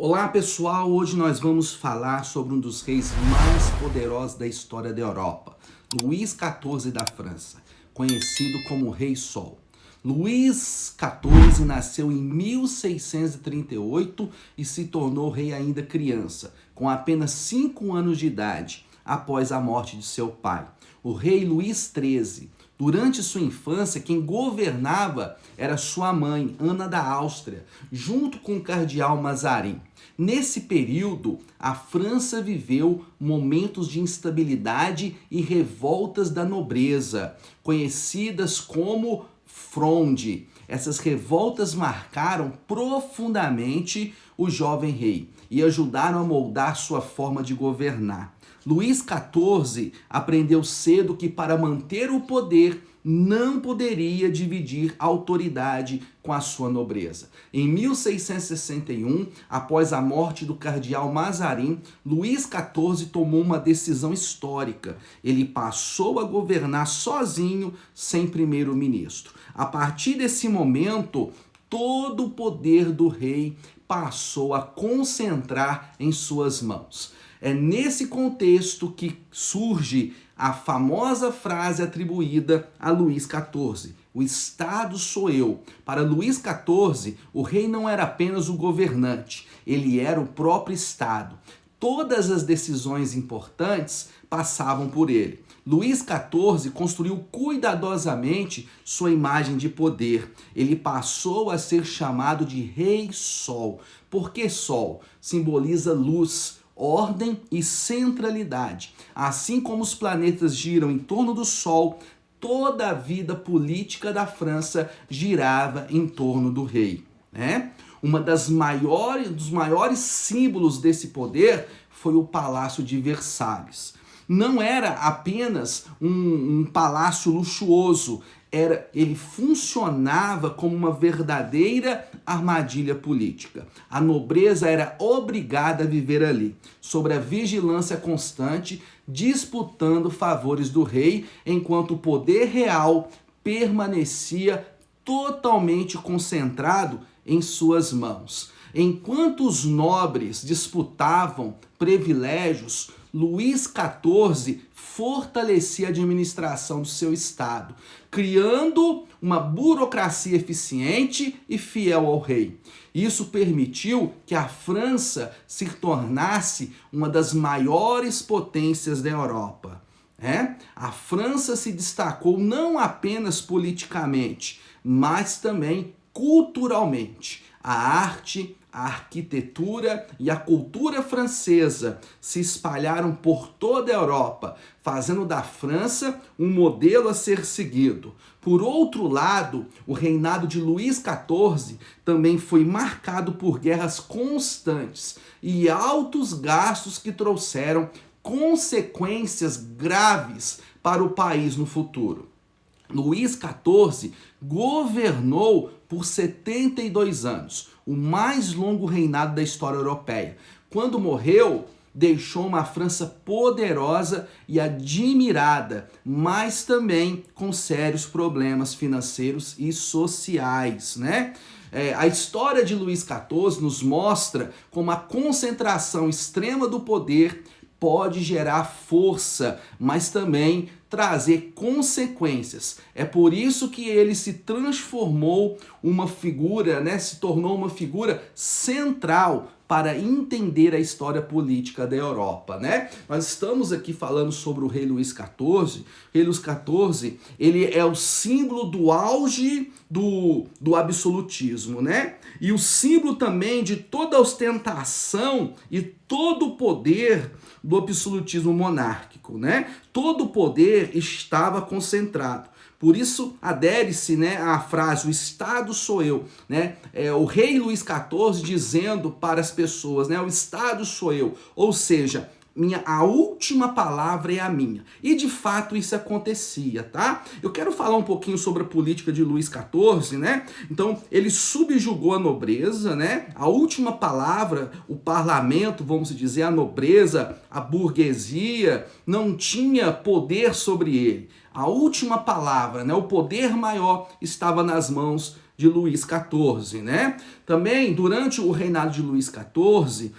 Olá pessoal, hoje nós vamos falar sobre um dos reis mais poderosos da história da Europa, Luís XIV da França, conhecido como Rei Sol. Luís XIV nasceu em 1638 e se tornou rei ainda criança, com apenas 5 anos de idade, após a morte de seu pai, o rei Luís XIII. Durante sua infância, quem governava era sua mãe, Ana da Áustria, junto com o cardeal Mazarin. Nesse período, a França viveu momentos de instabilidade e revoltas da nobreza, conhecidas como Fronde. Essas revoltas marcaram profundamente o jovem rei e ajudaram a moldar sua forma de governar. Luís XIV aprendeu cedo que para manter o poder não poderia dividir a autoridade com a sua nobreza. Em 1661, após a morte do cardeal Mazarin, Luís XIV tomou uma decisão histórica. Ele passou a governar sozinho, sem primeiro-ministro. A partir desse momento, todo o poder do rei passou a concentrar em suas mãos. É nesse contexto que surge a famosa frase atribuída a Luís XIV: o Estado sou eu. Para Luís XIV, o rei não era apenas o governante, ele era o próprio Estado. Todas as decisões importantes passavam por ele. Luís XIV construiu cuidadosamente sua imagem de poder. Ele passou a ser chamado de Rei Sol. Por que Sol? Simboliza luz, ordem e centralidade. Assim como os planetas giram em torno do Sol, toda a vida política da França girava em torno do rei, né? Dos maiores símbolos desse poder foi o Palácio de Versalhes. Não era apenas um palácio luxuoso, ele funcionava como uma verdadeira armadilha política. A nobreza era obrigada a viver ali, sob a vigilância constante, disputando favores do rei, enquanto o poder real permanecia totalmente concentrado em suas mãos. Enquanto os nobres disputavam privilégios, Luís XIV fortalecia a administração do seu estado, criando uma burocracia eficiente e fiel ao rei. Isso permitiu que a França se tornasse uma das maiores potências da Europa. A França se destacou não apenas politicamente, mas também culturalmente. A arte, a arquitetura e a cultura francesa se espalharam por toda a Europa, fazendo da França um modelo a ser seguido. Por outro lado, o reinado de Luís XIV também foi marcado por guerras constantes e altos gastos que trouxeram consequências graves para o país no futuro. Luís XIV governou por 72 anos, o mais longo reinado da história europeia. Quando morreu, deixou uma França poderosa e admirada, mas também com sérios problemas financeiros e sociais, né? A história de Luís XIV nos mostra como a concentração extrema do poder pode gerar força, mas também trazer consequências. É por isso que ele se transformou se tornou uma figura central para entender a história política da Europa, né? Nós estamos aqui falando sobre o rei Luís XIV. O rei Luís XIV, ele é o símbolo do auge do absolutismo, né? E o símbolo também de toda a ostentação e todo o poder do absolutismo monárquico, né? Todo o poder estava concentrado. Por isso, adere-se, né, à frase, o Estado sou eu, né? O rei Luís XIV dizendo para as pessoas, né, o Estado sou eu. Ou seja, a última palavra é a minha. E de fato isso acontecia, tá? Eu quero falar um pouquinho sobre a política de Luís XIV, né? Então, ele subjugou a nobreza, né? A última palavra, o parlamento, vamos dizer, a nobreza, a burguesia, não tinha poder sobre ele. A última palavra, né? O poder maior estava nas mãos de Luís XIV, né? Também, durante o reinado de Luís XIV,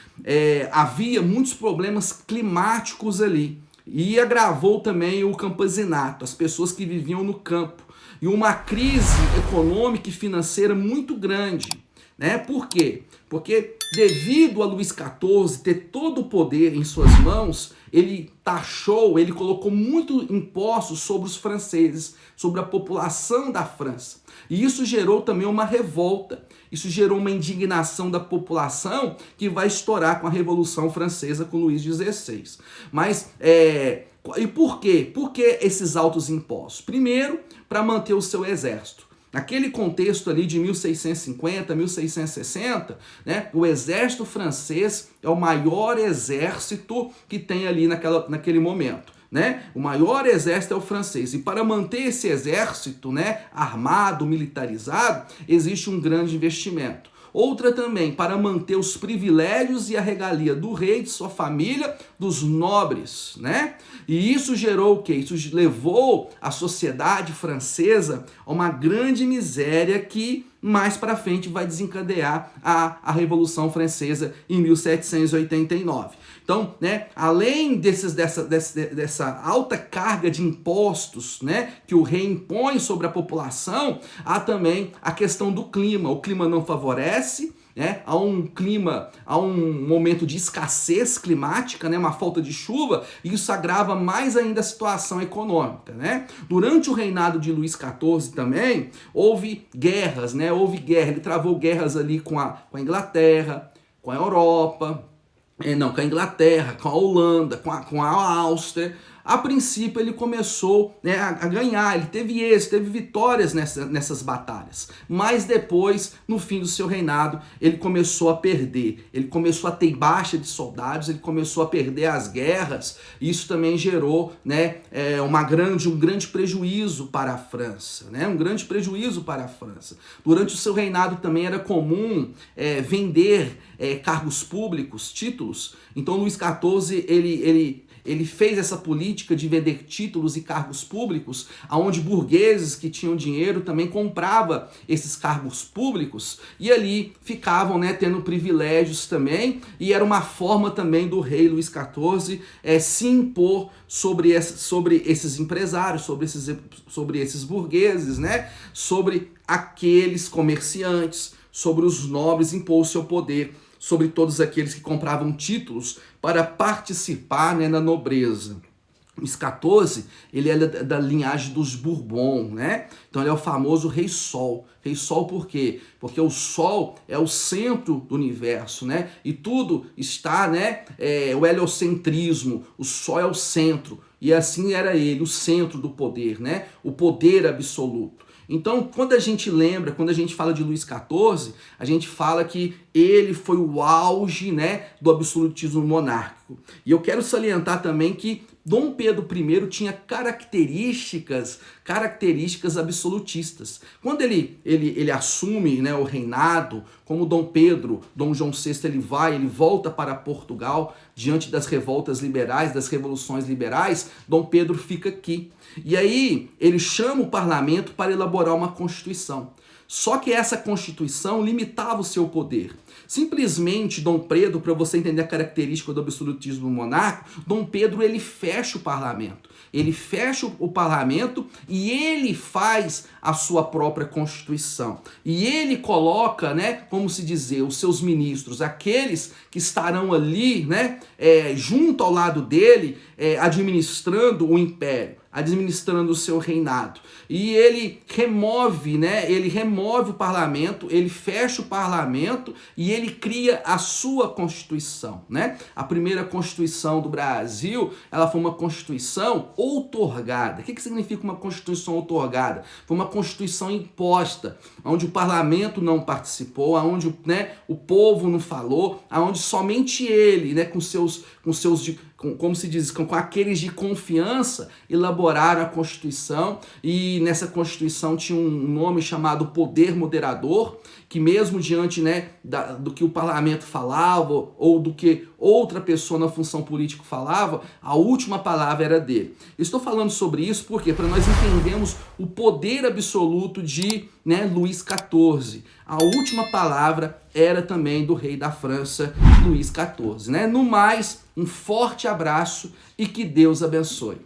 havia muitos problemas climáticos ali. E agravou também o campesinato, as pessoas que viviam no campo. E uma crise econômica e financeira muito grande, né? Por quê? Porque devido a Luís XIV ter todo o poder em suas mãos, ele taxou, ele colocou muito impostos sobre os franceses, sobre a população da França. E isso gerou também uma revolta, isso gerou uma indignação da população que vai estourar com a Revolução Francesa com Luís XVI. Mas, e por quê? Por que esses altos impostos? Primeiro, para manter o seu exército. Naquele contexto ali de 1650, 1660, né, o exército francês é o maior exército que tem ali naquele momento. Né? O maior exército é o francês. E para manter esse exército, né, armado, militarizado, existe um grande investimento. Outra também, para manter os privilégios e a regalia do rei, de sua família, dos nobres, né? E isso gerou o quê? Isso levou a sociedade francesa a uma grande miséria que mais para frente vai desencadear a Revolução Francesa em 1789. Então, né, além dessa alta carga de impostos, né, que o rei impõe sobre a população, há também a questão do clima. O clima não favorece, né? Há um momento de escassez climática, né? Uma falta de chuva, e isso agrava mais ainda a situação econômica, né? Durante o reinado de Luís XIV também, houve guerras, né? Ele travou guerras ali com a Inglaterra, com a Europa, com a Inglaterra, com a Holanda, com a Áustria. A princípio ele começou, né, a ganhar, ele teve êxito, teve vitórias nessas batalhas. Mas depois, no fim do seu reinado, ele começou a perder. Ele começou a ter baixa de soldados, ele começou a perder as guerras. Isso também gerou, né, um grande prejuízo para a França. Né, um grande prejuízo para a França. Durante o seu reinado também era comum vender cargos públicos, títulos. Então Luís XIV, ele fez essa política de vender títulos e cargos públicos, onde burgueses que tinham dinheiro também compravam esses cargos públicos e ali ficavam, né, tendo privilégios também, e era uma forma também do rei Luís XIV se impor sobre esses empresários, sobre esses burgueses, né, sobre aqueles comerciantes, sobre os nobres, impor o seu poder sobre todos aqueles que compravam títulos para participar, né, na nobreza. Luís XIV, ele é da linhagem dos Bourbon, né? Então ele é o famoso Rei Sol. Rei Sol por quê? Porque o Sol é o centro do universo, né? E tudo está, né? O heliocentrismo, o Sol é o centro. E assim era ele, o centro do poder, né? O poder absoluto. Então, quando a gente lembra, quando a gente fala de Luís XIV, a gente fala que ele foi o auge, né, do absolutismo monárquico. E eu quero salientar também que Dom Pedro I tinha características absolutistas. Quando ele assume, né, o reinado, como Dom João VI, ele volta para Portugal diante das revoltas liberais, das revoluções liberais, Dom Pedro fica aqui. E aí ele chama o parlamento para elaborar uma constituição. Só que essa constituição limitava o seu poder. Simplesmente Dom Pedro, para você entender a característica do absolutismo monárquico, Dom Pedro ele fecha o parlamento. Ele fecha o parlamento e ele faz a sua própria constituição. E ele coloca, né, como se dizer, os seus ministros, aqueles que estarão ali, né, junto ao lado dele, administrando o império, administrando o seu reinado. E ele remove, né? Ele remove o parlamento, ele fecha o parlamento e ele cria a sua Constituição, né? A primeira Constituição do Brasil, ela foi uma Constituição outorgada. O que significa uma Constituição outorgada? Foi uma Constituição imposta, onde o parlamento não participou, onde, né, o povo não falou, onde somente ele, né, com seus como se diz, com aqueles de confiança, elaboraram a Constituição, e nessa Constituição tinha um nome chamado Poder Moderador, que mesmo diante, né, do que o parlamento falava ou do que outra pessoa na função política falava, a última palavra era dele. Eu estou falando sobre isso porque para nós entendermos o poder absoluto de, né, Luís XIV. A última palavra era também do rei da França, Luís XIV. Né? No mais, um forte abraço e que Deus abençoe.